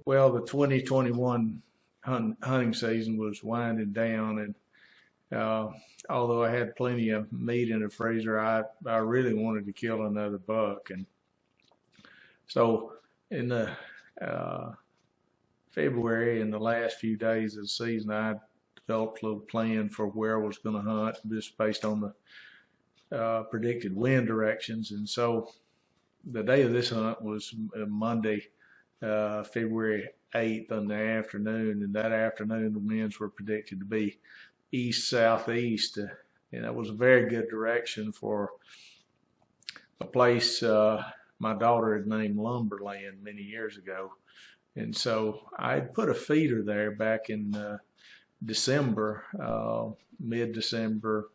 Well, the 2021 hunting season was winding down, and although I had plenty of meat in the freezer, I really wanted to kill another buck. And so in the February, in the last few days of the season, I developed a little plan for where I was going to hunt, just based on the predicted wind directions. And so the day of this hunt was Monday, February 8th in the afternoon, and that afternoon the winds were predicted to be east-southeast, and that was a very good direction for a place my daughter had named Lumberland many years ago. And so I had put a feeder there back in December, mid-December,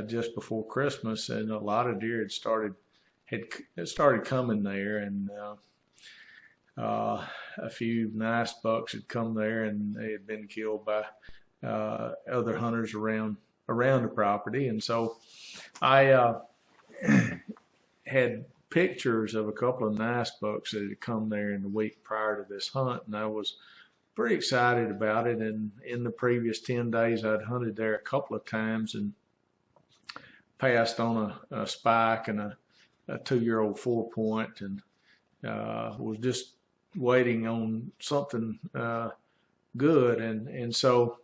just before Christmas, and a lot of deer had started coming there, and a few nice bucks had come there, and they had been killed by other hunters around the property. And so I had pictures of a couple of nice bucks that had come there in the week prior to this hunt, and I was pretty excited about it. And in the previous 10 days, I'd hunted there a couple of times and passed on a spike and a 2-year-old 4-point, and was just waiting on something good. And so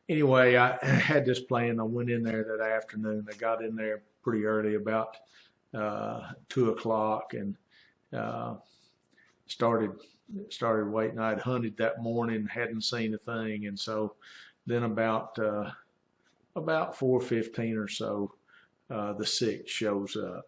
anyway, I had this plan. I went in there that afternoon. I got in there pretty early, about 2 o'clock, and started waiting. I'd hunted that morning, hadn't seen a thing, and so then about 4:15 or so, the 6th shows up.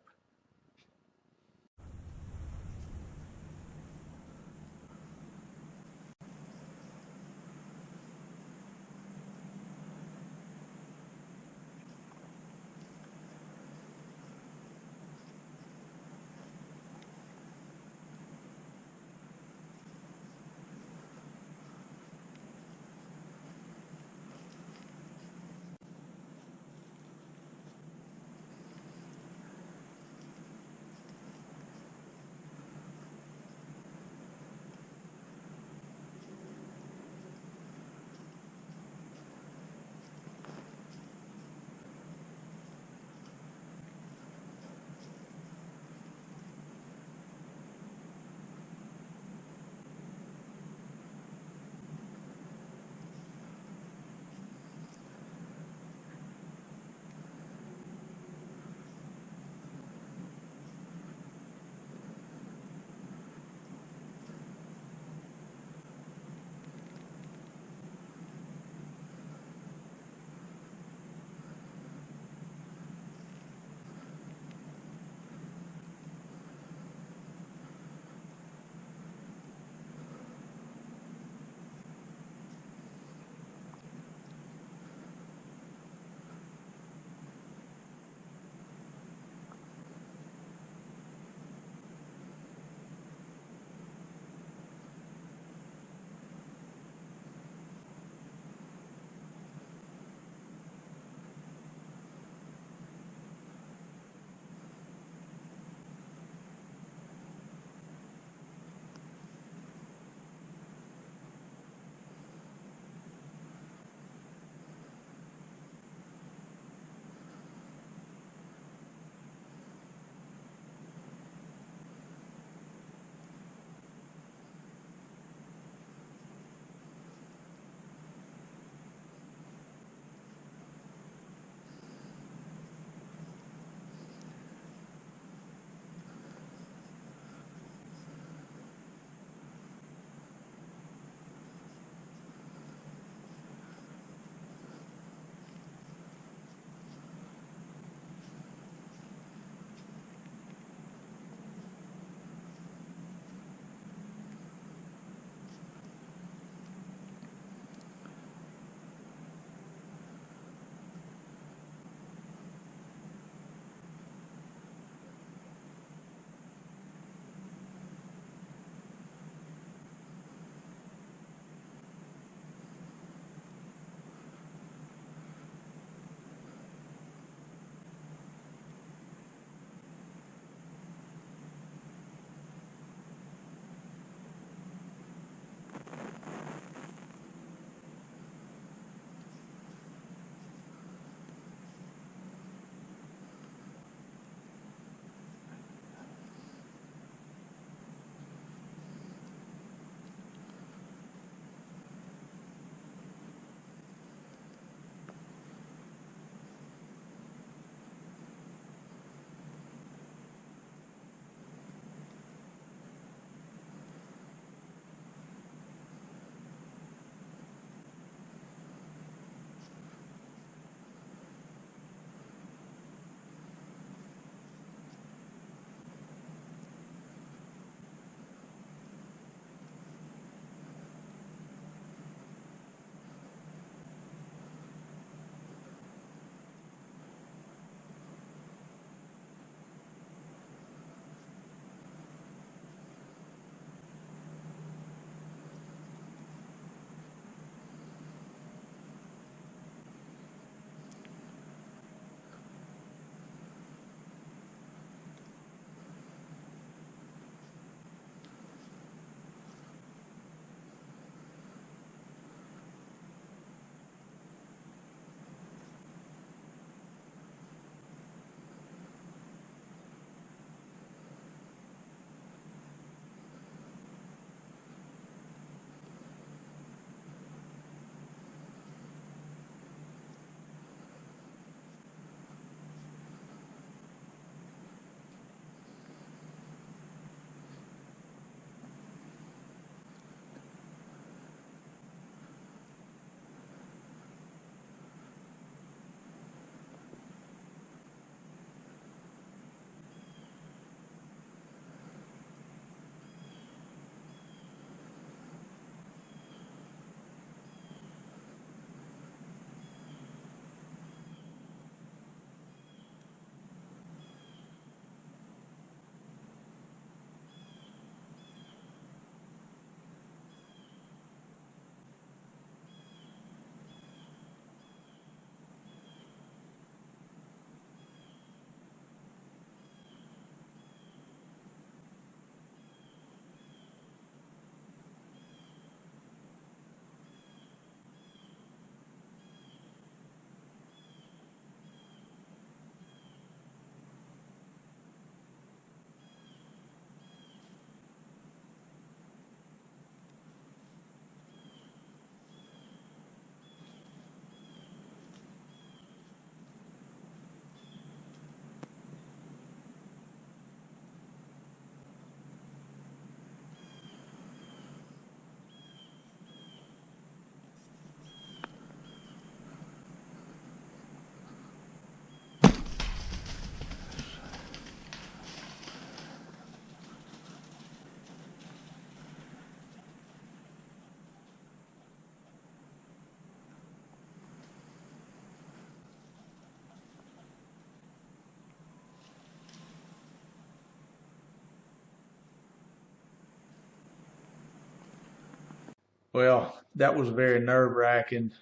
Well, that was very nerve-wracking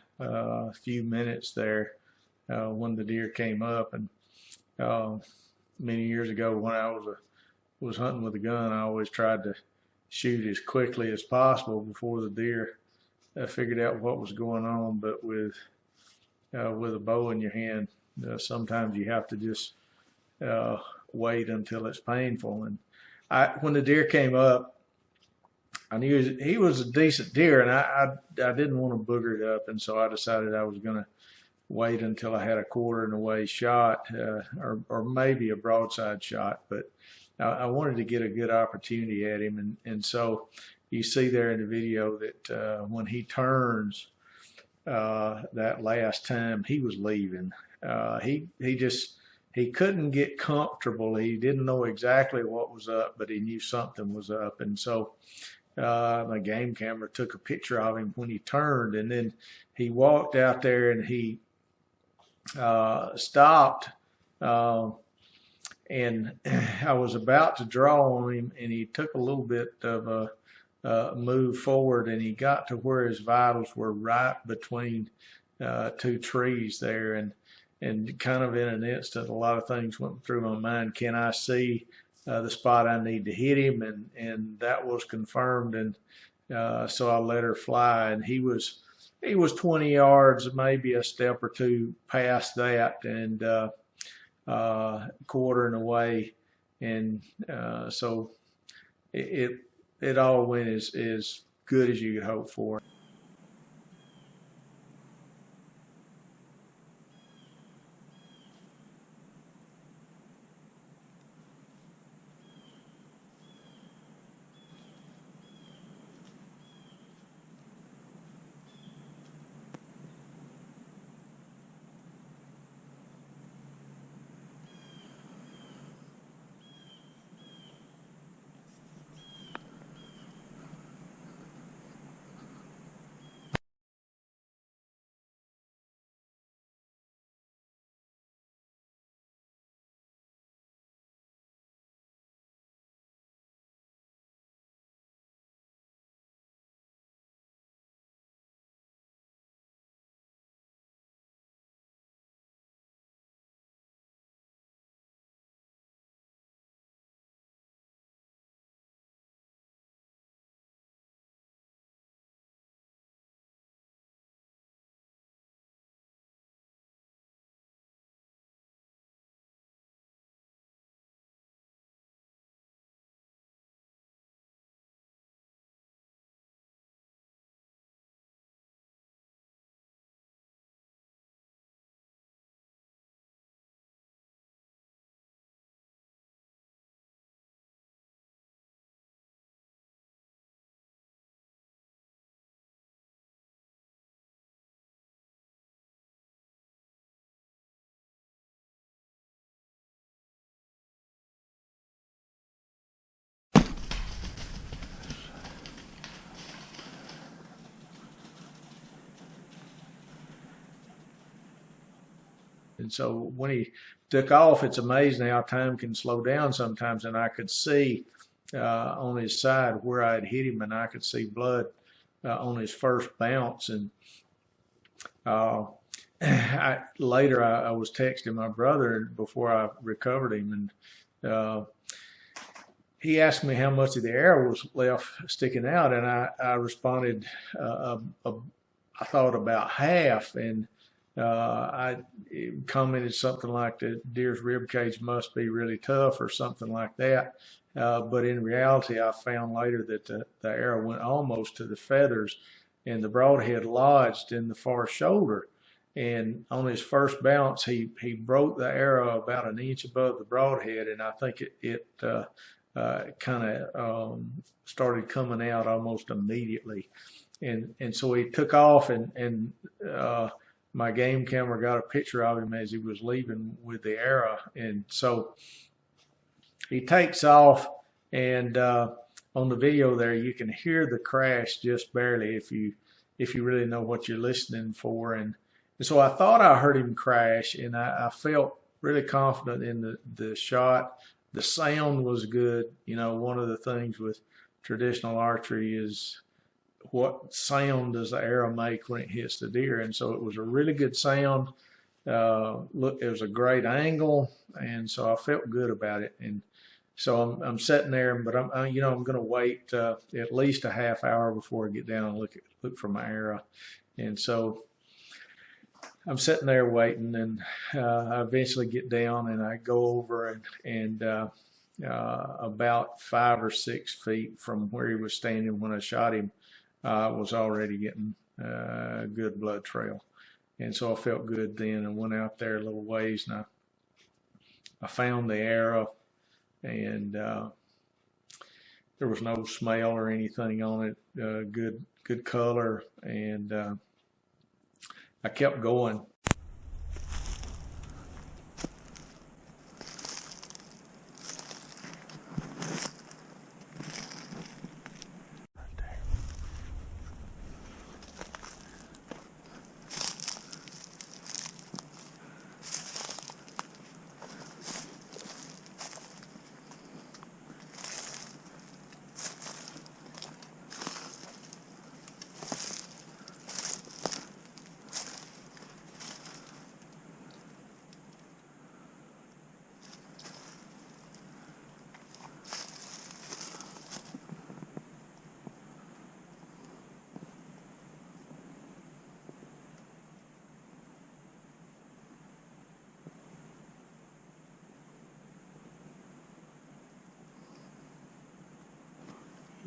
few minutes there when the deer came up. And uh, many years ago, when I was hunting with a gun, I always tried to shoot as quickly as possible before the deer figured out what was going on. But with a bow in your hand, sometimes you have to just uh, wait until it's painful. And when the deer came up, I knew he was a decent deer, and I didn't want to booger it up, and so I decided I was going to wait until I had a quarter and away shot, or maybe a broadside shot. But I wanted to get a good opportunity at him, and so you see there in the video that when he turns that last time, he was leaving. He couldn't get comfortable. He didn't know exactly what was up, but he knew something was up, and so my game camera took a picture of him when he turned, and then he walked out there and he stopped, and I was about to draw on him, and he took a little bit of a move forward, and he got to where his vitals were right between two trees there, and kind of in an instant, a lot of things went through my mind. Can I see the spot I need to hit him? And that was confirmed, and so I let her fly, and he was 20 yards, maybe a step or two past that, and quartering away, and so it all went as good as you could hope for. And so when he took off, it's amazing how time can slow down sometimes. And I could see on his side where I had hit him, and I could see blood on his first bounce. And uh, later I was texting my brother before I recovered him, and he asked me how much of the arrow was left sticking out, and I responded, I thought about half, and I commented something like the deer's rib cage must be really tough or something like that. But in reality, I found later that the arrow went almost to the feathers, and the broadhead lodged in the far shoulder. And on his first bounce, he broke the arrow about an inch above the broadhead, and I think it kind of started coming out almost immediately. And so he took off, and my game camera got a picture of him as he was leaving with the arrow. And so he takes off, and on the video there, you can hear the crash just barely if you really know what you're listening for. And so I thought I heard him crash, and I felt really confident in the shot. The sound was good. You know, one of the things with traditional archery is what sound does the arrow make when it hits the deer? And so it was a really good sound. Look, it was a great angle, and so I felt good about it. And so I'm sitting there, but I'm going to wait at least a half hour before I get down and look for my arrow. And so I'm sitting there waiting, and I eventually get down and I go over and about 5 or 6 feet from where he was standing when I shot him, was already getting a good blood trail. And so I felt good then, and went out there a little ways, and I found the arrow, and there was no smell or anything on it. Good color, and I kept going.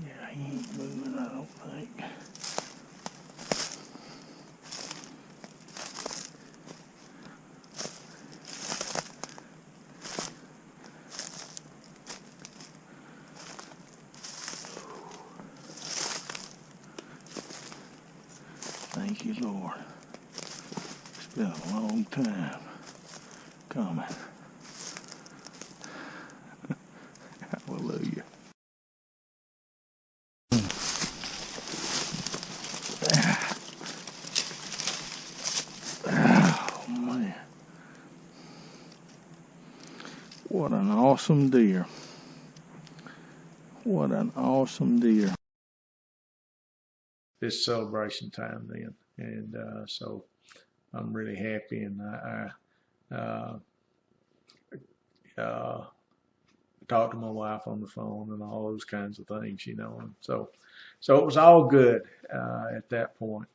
Yeah, he ain't moving, I don't think. Thank you, Lord. It's been a long time coming. Hallelujah. Oh, man. What an awesome deer. What an awesome deer. It's celebration time then, and so I'm really happy, and I talked to my wife on the phone and all those kinds of things, and so it was all good at that point.